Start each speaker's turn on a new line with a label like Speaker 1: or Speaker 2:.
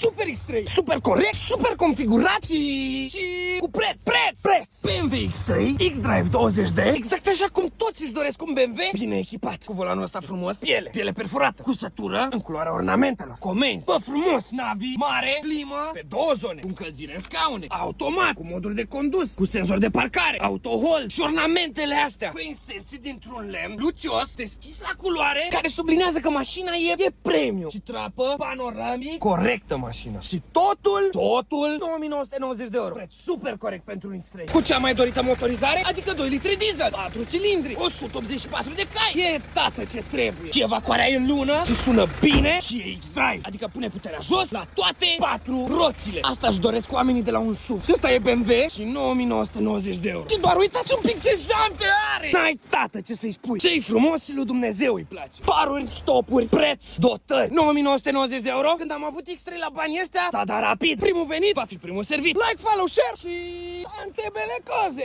Speaker 1: super X3, super corect, super configurat și cu preț. BMW X3, X-Drive 20D, exact așa cum toți își doresc un BMW bine echipat, cu volanul ăsta frumos, piele perforată, cusătură în culoarea ornamentelor, comenzi, bă, frumos, navi mare, climă, pe 2 zone, cu încălzire în scaune, automat, cu moduri de condus, cu senzor de parcare, auto-hold și ornamentele astea cu inserții dintr-un lemn lucios, deschis la culoare, care sublinează că mașina e premium și trapă panoramic corectă mașina. Și totul 9990 de euro. Preț super corect pentru un X3. Cu cea mai dorită motorizare, adică 2 litri diesel, 4 cilindri, 184 de cai. E tată ce trebuie. Și evacuarea e în lună și sună bine și e X-Drive, adică pune puterea jos la toate 4 roțile. Asta își doresc oamenii de la un SUV. Și ăsta e BMW și 9990 de euro. Și doar uitați un pic ce jante are. N-ai tată ce să-i spui. Ce-i frumos și lui Dumnezeu îi place. Faruri, stopuri, preț, dotări. 9990 de euro. Când am avut X3 la banii ăștia, da rapid. Primul venit va fi primul servit. Like, follow, share și antebele coze.